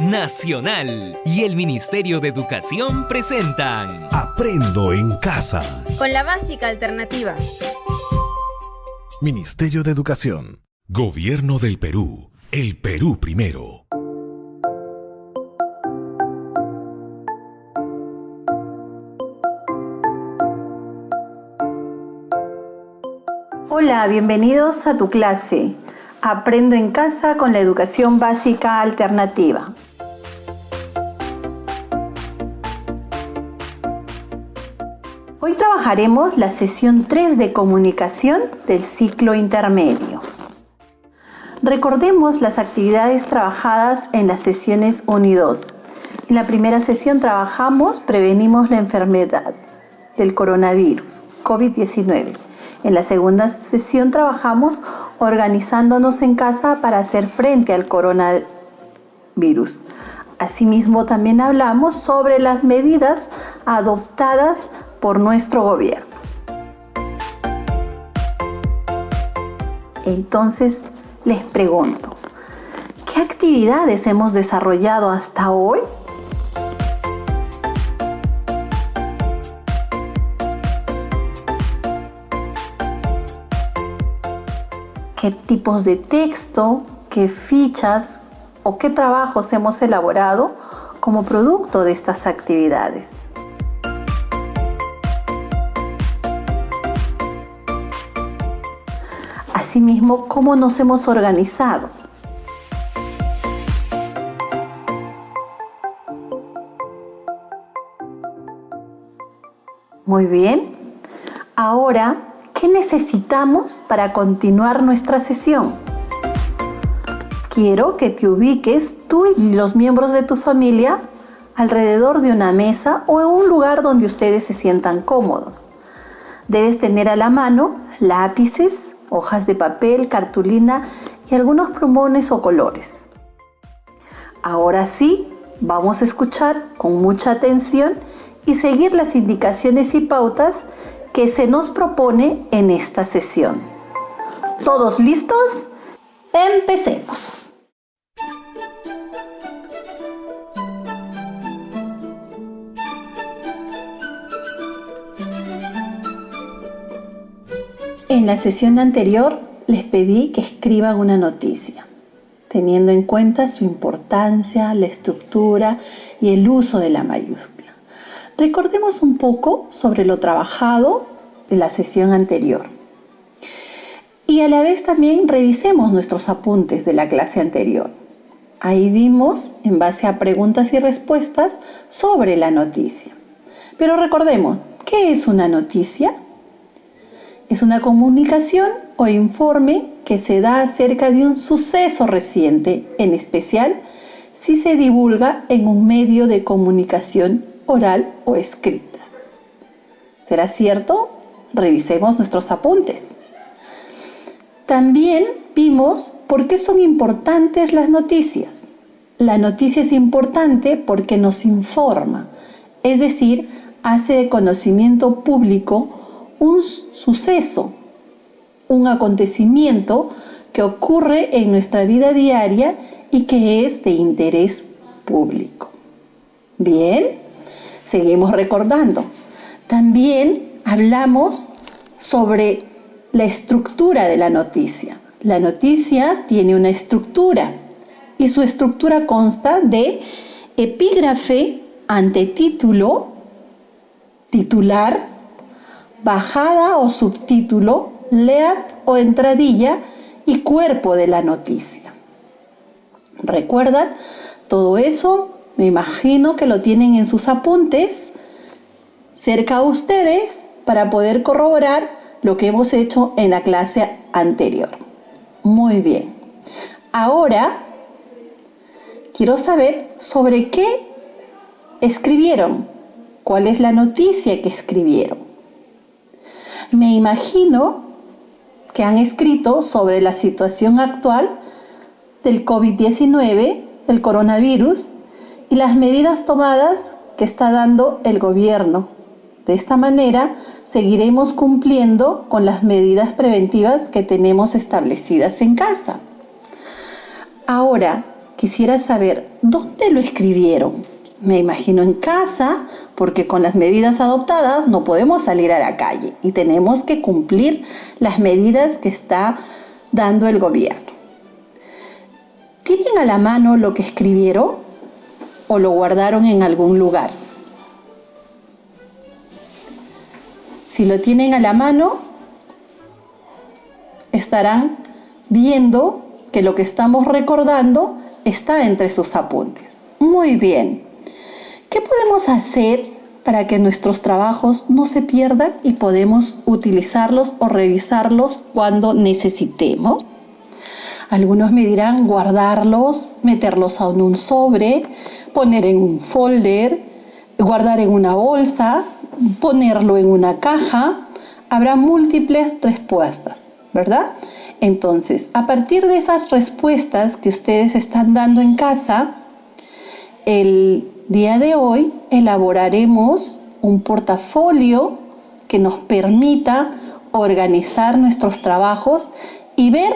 Nacional y el Ministerio de Educación presentan Aprendo en Casa. Con la básica alternativa. Ministerio de Educación. Gobierno del Perú. El Perú primero. Hola, bienvenidos a tu clase. Aprendo en casa con la educación básica alternativa. Hoy trabajaremos la sesión 3 de comunicación del ciclo intermedio. Recordemos las actividades trabajadas en las sesiones 1 y 2. En la primera sesión prevenimos la enfermedad del coronavirus, COVID-19. En la segunda sesión trabajamos organizándonos en casa para hacer frente al coronavirus. Asimismo, también hablamos sobre las medidas adoptadas por nuestro gobierno. Entonces, les pregunto, ¿qué actividades hemos desarrollado hasta hoy? ¿Qué tipos de texto, qué fichas o qué trabajos hemos elaborado como producto de estas actividades? Asimismo, ¿cómo nos hemos organizado? Muy bien. Ahora, ¿qué necesitamos para continuar nuestra sesión? Quiero que te ubiques tú y los miembros de tu familia alrededor de una mesa o en un lugar donde ustedes se sientan cómodos. Debes tener a la mano lápices, hojas de papel, cartulina y algunos plumones o colores. Ahora sí, vamos a escuchar con mucha atención y seguir las indicaciones y pautas que se nos propone en esta sesión. ¿Todos listos? ¡Empecemos! En la sesión anterior les pedí que escriban una noticia, teniendo en cuenta su importancia, la estructura y el uso de la mayúscula. Recordemos un poco sobre lo trabajado de la sesión anterior. Y a la vez también revisemos nuestros apuntes de la clase anterior. Ahí vimos, en base a preguntas y respuestas, sobre la noticia. Pero recordemos, ¿qué es una noticia? Es una comunicación o informe que se da acerca de un suceso reciente, en especial si se divulga en un medio de comunicación oral o escrita. ¿Será cierto? Revisemos nuestros apuntes. También vimos por qué son importantes las noticias. La noticia es importante porque nos informa, es decir, hace de conocimiento público un suceso, un acontecimiento que ocurre en nuestra vida diaria y que es de interés público. Bien, seguimos recordando. También hablamos sobre la estructura de la noticia. La noticia tiene una estructura y su estructura consta de epígrafe, antetítulo, titular, bajada o subtítulo, lead o entradilla y cuerpo de la noticia. ¿Recuerdan? Todo eso me imagino que lo tienen en sus apuntes cerca a ustedes para poder corroborar lo que hemos hecho en la clase anterior. Muy bien. Ahora quiero saber sobre qué escribieron. ¿Cuál es la noticia que escribieron? Me imagino que han escrito sobre la situación actual del COVID-19, el coronavirus, y las medidas tomadas que está dando el gobierno. De esta manera, seguiremos cumpliendo con las medidas preventivas que tenemos establecidas en casa. Ahora, quisiera saber dónde lo escribieron. Me imagino en casa, porque con las medidas adoptadas no podemos salir a la calle y tenemos que cumplir las medidas que está dando el gobierno. ¿Tienen a la mano lo que escribieron o lo guardaron en algún lugar? Si lo tienen a la mano, estarán viendo que lo que estamos recordando está entre sus apuntes. Muy bien. ¿Qué podemos hacer para que nuestros trabajos no se pierdan y podemos utilizarlos o revisarlos cuando necesitemos? Algunos me dirán guardarlos, meterlos en un sobre, poner en un folder, guardar en una bolsa, ponerlo en una caja. Habrá múltiples respuestas, ¿verdad? Entonces, a partir de esas respuestas que ustedes están dando en casa, el día de hoy elaboraremos un portafolio que nos permita organizar nuestros trabajos y ver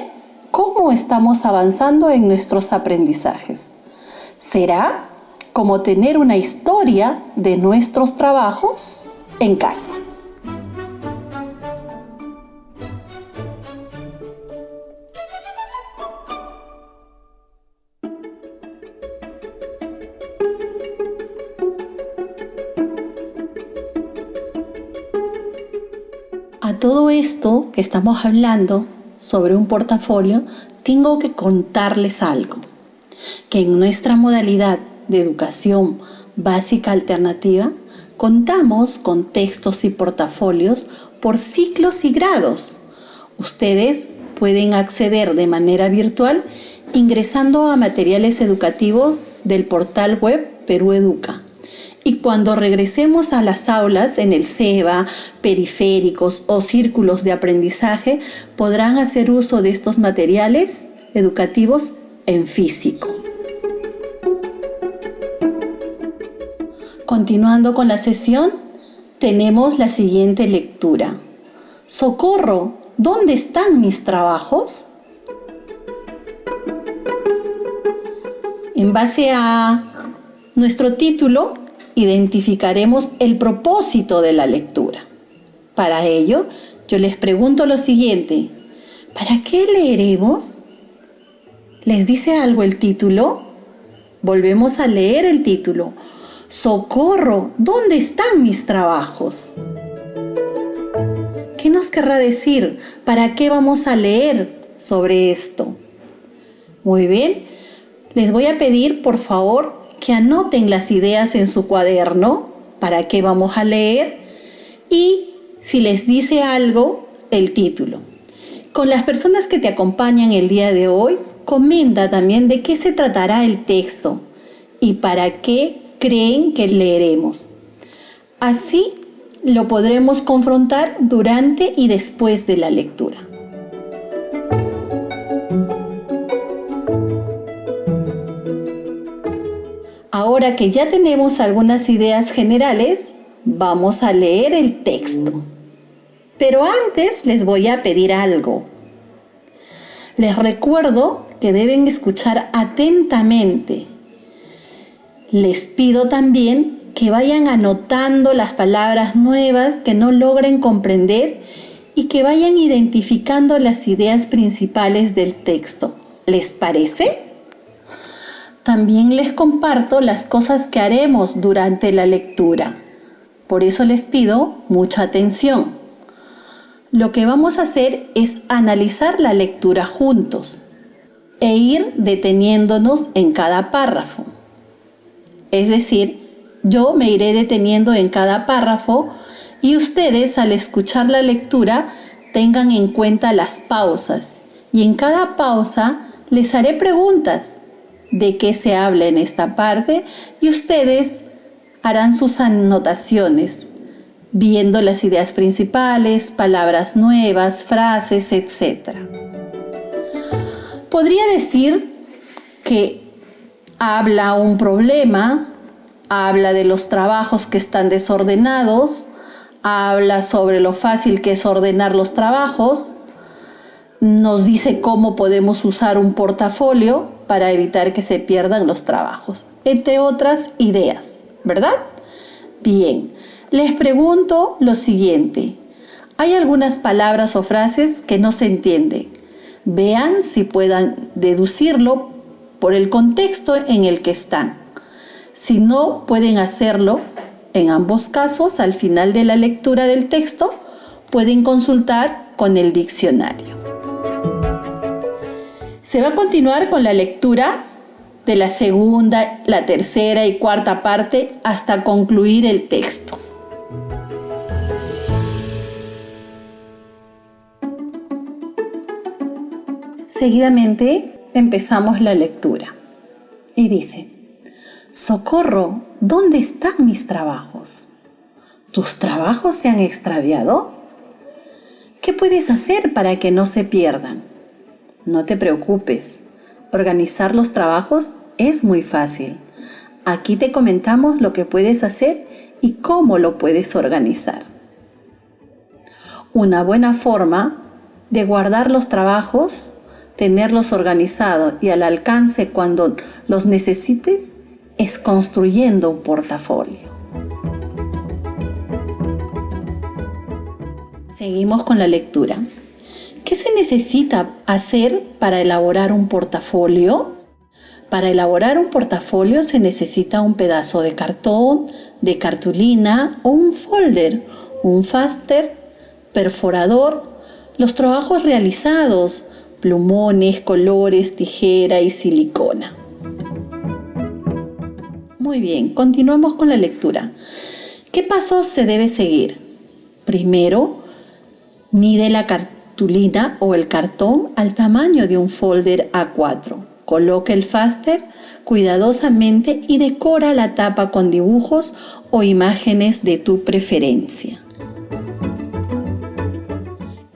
cómo estamos avanzando en nuestros aprendizajes. Será como tener una historia de nuestros trabajos en casa. A todo esto que estamos hablando sobre un portafolio, tengo que contarles algo, que en nuestra modalidad de educación básica alternativa, contamos con textos y portafolios por ciclos y grados. Ustedes pueden acceder de manera virtual ingresando a materiales educativos del portal web Perú Educa. Y cuando regresemos a las aulas en el SEBA, periféricos o círculos de aprendizaje, podrán hacer uso de estos materiales educativos en físico. Continuando con la sesión, tenemos la siguiente lectura. ¡Socorro! ¿Dónde están mis trabajos? En base a nuestro título, identificaremos el propósito de la lectura. Para ello, yo les pregunto lo siguiente: ¿para qué leeremos? ¿Les dice algo el título? Volvemos a leer el título. ¡Socorro! ¿Dónde están mis trabajos? ¿Qué nos querrá decir? ¿Para qué vamos a leer sobre esto? Muy bien, les voy a pedir, por favor, que anoten las ideas en su cuaderno, para qué vamos a leer, y si les dice algo, el título. Con las personas que te acompañan el día de hoy, comenta también de qué se tratará el texto y para qué creen que leeremos. Así lo podremos confrontar durante y después de la lectura. Ahora que ya tenemos algunas ideas generales, vamos a leer el texto. Pero antes les voy a pedir algo. Les recuerdo que deben escuchar atentamente. Les pido también que vayan anotando las palabras nuevas que no logren comprender y que vayan identificando las ideas principales del texto. ¿Les parece? También les comparto las cosas que haremos durante la lectura. Por eso les pido mucha atención. Lo que vamos a hacer es analizar la lectura juntos e ir deteniéndonos en cada párrafo. Es decir, yo me iré deteniendo en cada párrafo y ustedes, al escuchar la lectura, tengan en cuenta las pausas. Y en cada pausa les haré preguntas de qué se habla en esta parte y ustedes harán sus anotaciones, viendo las ideas principales, palabras nuevas, frases, etc. Podría decir que habla un problema, habla de los trabajos que están desordenados, habla sobre lo fácil que es ordenar los trabajos, nos dice cómo podemos usar un portafolio, para evitar que se pierdan los trabajos, entre otras ideas, ¿verdad? Bien, les pregunto lo siguiente. Hay algunas palabras o frases que no se entienden. Vean si puedan deducirlo por el contexto en el que están. Si no pueden hacerlo, en ambos casos, al final de la lectura del texto, pueden consultar con el diccionario. Se va a continuar con la lectura de la segunda, la tercera y cuarta parte hasta concluir el texto. Seguidamente empezamos la lectura y dice: ¡Socorro! ¿Dónde están mis trabajos? ¿Tus trabajos se han extraviado? ¿Qué puedes hacer para que no se pierdan? No te preocupes, organizar los trabajos es muy fácil. Aquí te comentamos lo que puedes hacer y cómo lo puedes organizar. Una buena forma de guardar los trabajos, tenerlos organizados y al alcance cuando los necesites, es construyendo un portafolio. Seguimos con la lectura. ¿Qué se necesita hacer para elaborar un portafolio? Para elaborar un portafolio se necesita un pedazo de cartón, de cartulina o un folder, un faster, perforador, los trabajos realizados, plumones, colores, tijera y silicona. Muy bien, continuamos con la lectura. ¿Qué pasos se debe seguir? Primero, mide la cartulina o el cartón al tamaño de un folder A4. Coloca el faster cuidadosamente y decora la tapa con dibujos o imágenes de tu preferencia.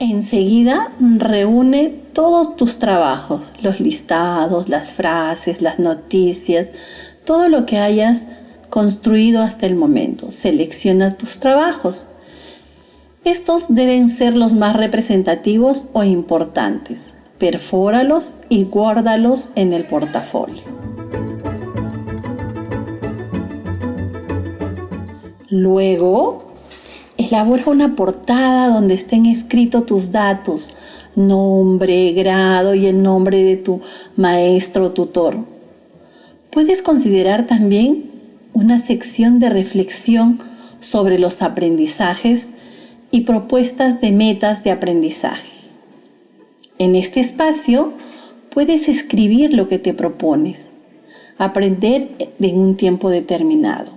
Enseguida, reúne todos tus trabajos, los listados, las frases, las noticias, todo lo que hayas construido hasta el momento. Selecciona tus trabajos. Estos deben ser los más representativos o importantes. Perfóralos y guárdalos en el portafolio. Luego, elabora una portada donde estén escritos tus datos, nombre, grado y el nombre de tu maestro o tutor. Puedes considerar también una sección de reflexión sobre los aprendizajes y propuestas de metas de aprendizaje. En este espacio puedes escribir lo que te propones, aprender en un tiempo determinado.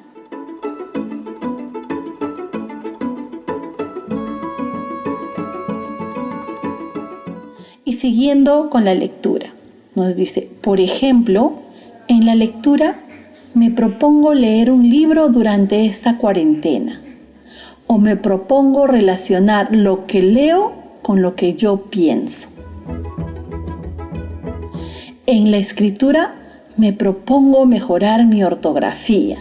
Y siguiendo con la lectura, nos dice, por ejemplo, en la lectura me propongo leer un libro durante esta cuarentena, o me propongo relacionar lo que leo con lo que yo pienso. En la escritura me propongo mejorar mi ortografía.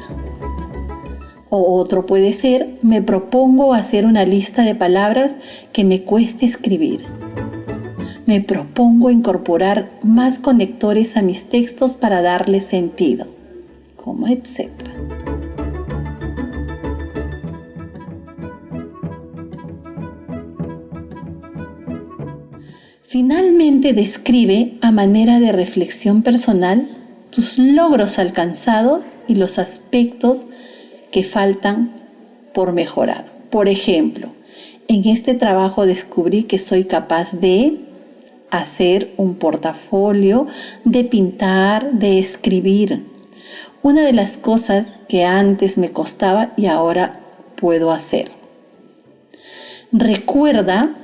O otro puede ser, me propongo hacer una lista de palabras que me cueste escribir. Me propongo incorporar más conectores a mis textos para darles sentido, como etcétera. Finalmente, describe a manera de reflexión personal tus logros alcanzados y los aspectos que faltan por mejorar. Por ejemplo, en este trabajo descubrí que soy capaz de hacer un portafolio, de pintar, de escribir. Una de las cosas que antes me costaba y ahora puedo hacer. Recuerda,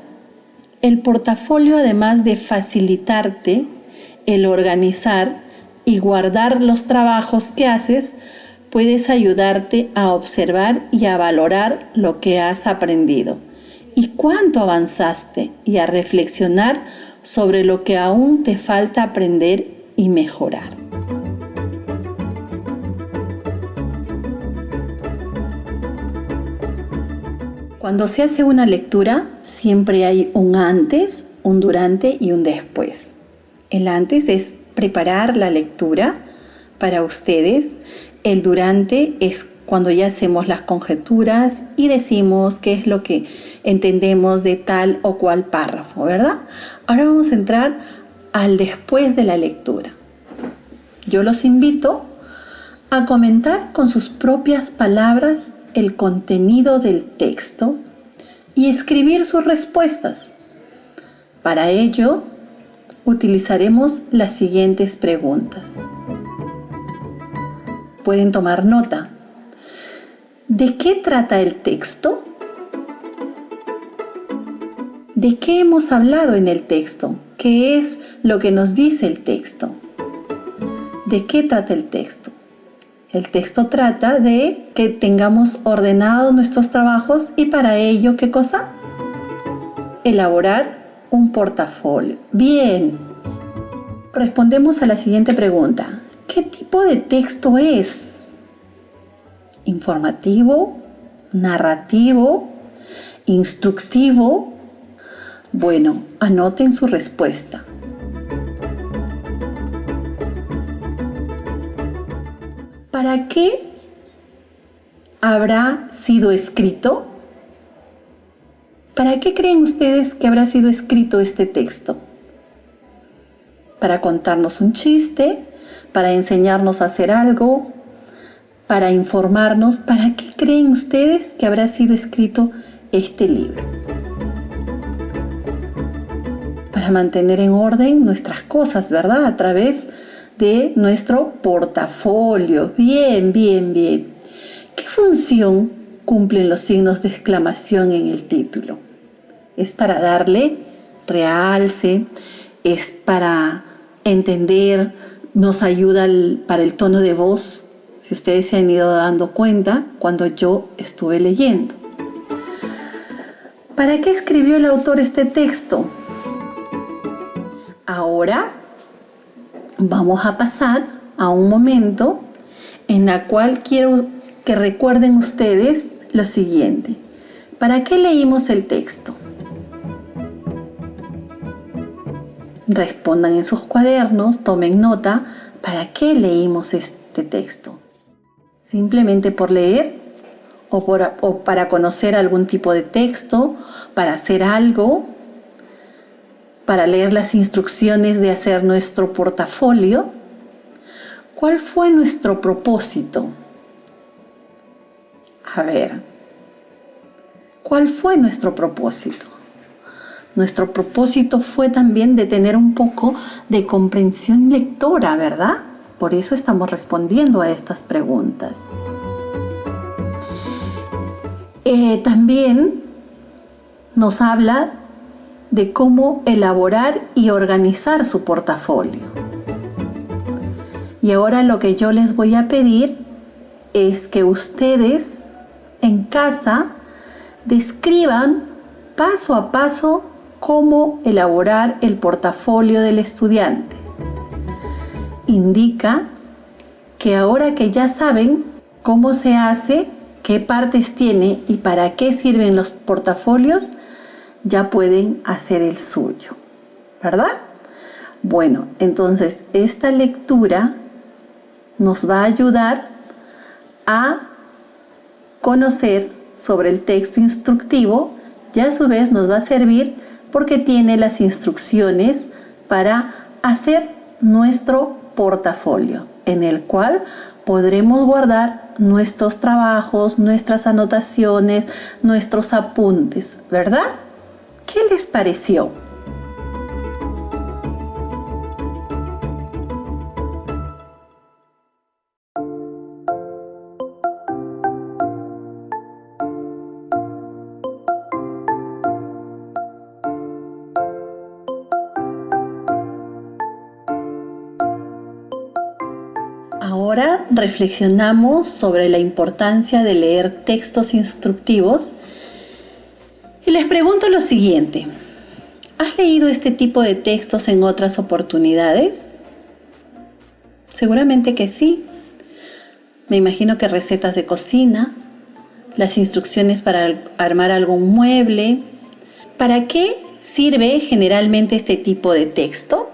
el portafolio, además de facilitarte el organizar y guardar los trabajos que haces, puedes ayudarte a observar y a valorar lo que has aprendido y cuánto avanzaste, y a reflexionar sobre lo que aún te falta aprender y mejorar. Cuando se hace una lectura, siempre hay un antes, un durante y un después. El antes es preparar la lectura para ustedes. El durante es cuando ya hacemos las conjeturas y decimos qué es lo que entendemos de tal o cual párrafo, ¿verdad? Ahora vamos a entrar al después de la lectura. Yo los invito a comentar con sus propias palabras el contenido del texto y escribir sus respuestas. Para ello, utilizaremos las siguientes preguntas. Pueden tomar nota. ¿De qué trata el texto? ¿De qué hemos hablado en el texto? ¿Qué es lo que nos dice el texto? ¿De qué trata el texto? El texto trata de que tengamos ordenados nuestros trabajos y para ello, ¿qué cosa? Elaborar un portafolio. Bien. Respondemos a la siguiente pregunta. ¿Qué tipo de texto es? ¿Informativo? ¿Narrativo? ¿Instructivo? Bueno, anoten su respuesta. ¿Para qué habrá sido escrito? ¿Para qué creen ustedes que habrá sido escrito este texto? ¿Para contarnos un chiste? ¿Para enseñarnos a hacer algo? ¿Para informarnos? ¿Para qué creen ustedes que habrá sido escrito este libro? Para mantener en orden nuestras cosas, ¿verdad? A través de nuestro portafolio. Bien, bien, bien. ¿Qué función cumplen los signos de exclamación en el título? Es para darle realce, es para entender, nos ayuda para el tono de voz, si ustedes se han ido dando cuenta cuando yo estuve leyendo. ¿Para qué escribió el autor este texto? Ahora vamos a pasar a un momento en el cual quiero que recuerden ustedes lo siguiente. ¿Para qué leímos el texto? Respondan en sus cuadernos, tomen nota. ¿Para qué leímos este texto? ¿Simplemente por leer? ¿O para conocer algún tipo de texto? ¿Para hacer algo? ¿Para leer las instrucciones de hacer nuestro portafolio? ¿Cuál fue nuestro propósito? A ver, ¿cuál fue nuestro propósito? Nuestro propósito fue también de tener un poco de comprensión lectora, ¿verdad? Por eso estamos respondiendo a estas preguntas. También nos habla de cómo elaborar y organizar su portafolio. Y ahora lo que yo les voy a pedir es que ustedes en casa describan paso a paso cómo elaborar el portafolio del estudiante. Indica que ahora que ya saben cómo se hace, qué partes tiene y para qué sirven los portafolios, ya pueden hacer el suyo, ¿verdad? Bueno, entonces esta lectura nos va a ayudar a conocer sobre el texto instructivo y a su vez nos va a servir porque tiene las instrucciones para hacer nuestro portafolio, en el cual podremos guardar nuestros trabajos, nuestras anotaciones, nuestros apuntes, ¿verdad? ¿Qué les pareció? Ahora reflexionamos sobre la importancia de leer textos instructivos y les pregunto lo siguiente. ¿Has leído este tipo de textos en otras oportunidades? Seguramente que sí. Me imagino que recetas de cocina, las instrucciones para armar algún mueble. ¿Para qué sirve generalmente este tipo de texto?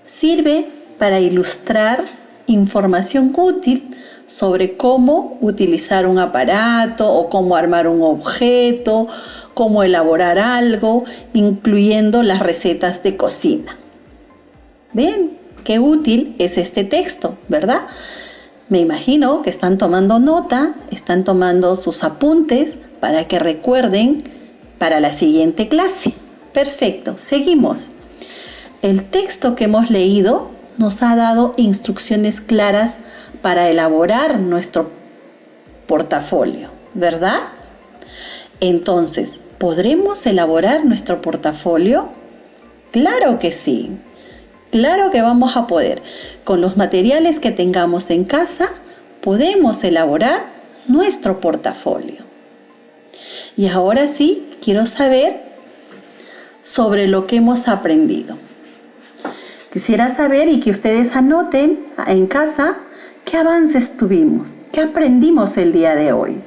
Sirve para ilustrar información útil sobre cómo utilizar un aparato o cómo armar un objeto, cómo elaborar algo, incluyendo las recetas de cocina. Bien, qué útil es este texto, ¿verdad? Me imagino que están tomando nota, están tomando sus apuntes para que recuerden para la siguiente clase. Perfecto, seguimos. El texto que hemos leído nos ha dado instrucciones claras para elaborar nuestro portafolio, ¿verdad? Entonces, ¿podremos elaborar nuestro portafolio? Claro que sí. Claro que vamos a poder. Con los materiales que tengamos en casa, podemos elaborar nuestro portafolio. Y ahora sí, quiero saber sobre lo que hemos aprendido. Quisiera saber y que ustedes anoten en casa qué avances tuvimos, qué aprendimos el día de hoy,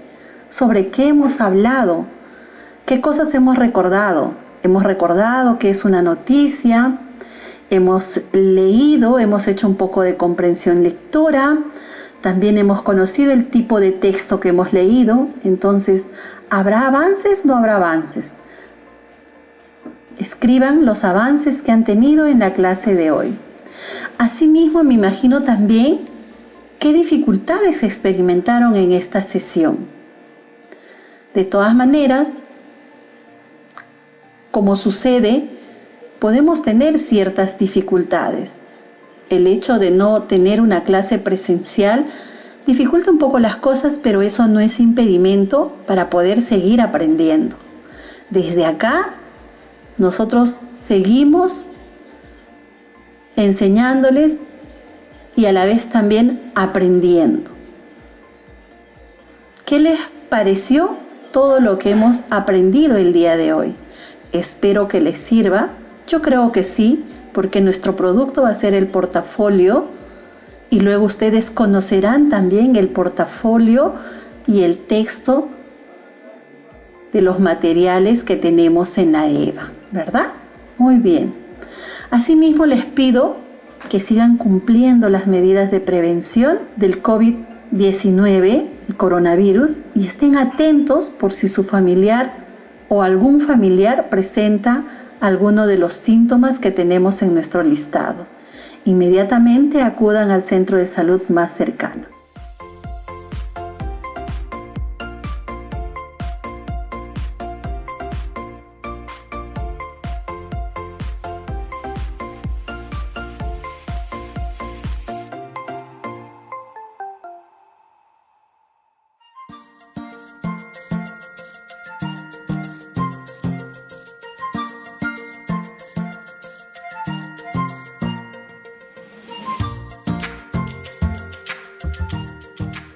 sobre qué hemos hablado, qué cosas hemos recordado. Hemos recordado qué es una noticia, hemos leído, hemos hecho un poco de comprensión lectora, también hemos conocido el tipo de texto que hemos leído. Entonces, ¿habrá avances o no habrá avances? Escriban los avances que han tenido en la clase de hoy. Asimismo, me imagino también qué dificultades experimentaron en esta sesión. De todas maneras, como sucede, podemos tener ciertas dificultades. El hecho de no tener una clase presencial dificulta un poco las cosas, pero eso no es impedimento para poder seguir aprendiendo. Desde acá, nosotros seguimos enseñándoles y a la vez también aprendiendo. ¿Qué les pareció todo lo que hemos aprendido el día de hoy? Espero que les sirva. Yo creo que sí, porque nuestro producto va a ser el portafolio y luego ustedes conocerán también el portafolio y el texto de los materiales que tenemos en la EVA, ¿verdad? Muy bien. Asimismo, les pido que sigan cumpliendo las medidas de prevención del COVID-19, el coronavirus, y estén atentos por si su familiar o algún familiar presenta alguno de los síntomas que tenemos en nuestro listado. Inmediatamente acudan al centro de salud más cercano.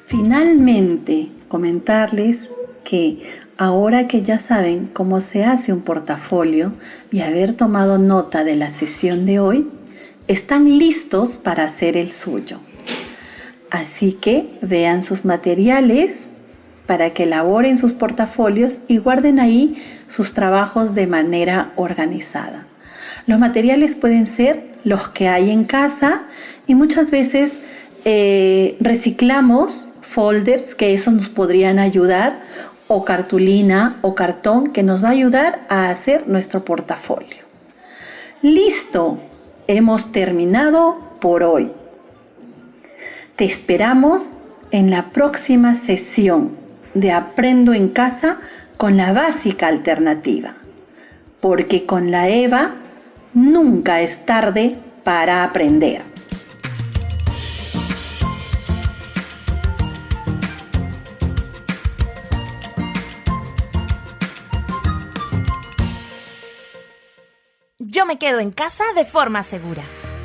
Finalmente, comentarles que ahora que ya saben cómo se hace un portafolio y haber tomado nota de la sesión de hoy, están listos para hacer el suyo. Así que vean sus materiales para que elaboren sus portafolios y guarden ahí sus trabajos de manera organizada. Los materiales pueden ser los que hay en casa y muchas veces reciclamos folders que esos nos podrían ayudar, o cartulina o cartón que nos va a ayudar a hacer nuestro portafolio. ¡Listo! Hemos terminado por hoy. Te esperamos en la próxima sesión de Aprendo en Casa con la básica alternativa, porque con la EVA nunca es tarde para aprender. Yo me quedo en casa de forma segura.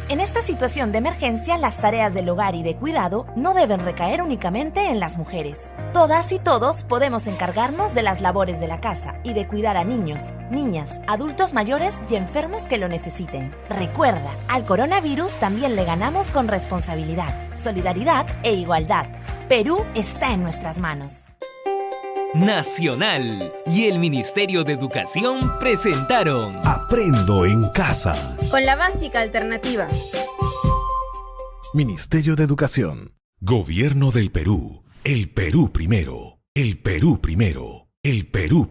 En esta situación de emergencia, las tareas del hogar y de cuidado no deben recaer únicamente en las mujeres. Todas y todos podemos encargarnos de las labores de la casa y de cuidar a niños, niñas, adultos mayores y enfermos que lo necesiten. Recuerda, al coronavirus también le ganamos con responsabilidad, solidaridad e igualdad. Perú está en nuestras manos. Nacional y el Ministerio de Educación presentaron Aprendo en Casa. Con la básica alternativa. Ministerio de Educación. Gobierno del Perú. El Perú primero. El Perú primero. El Perú primero.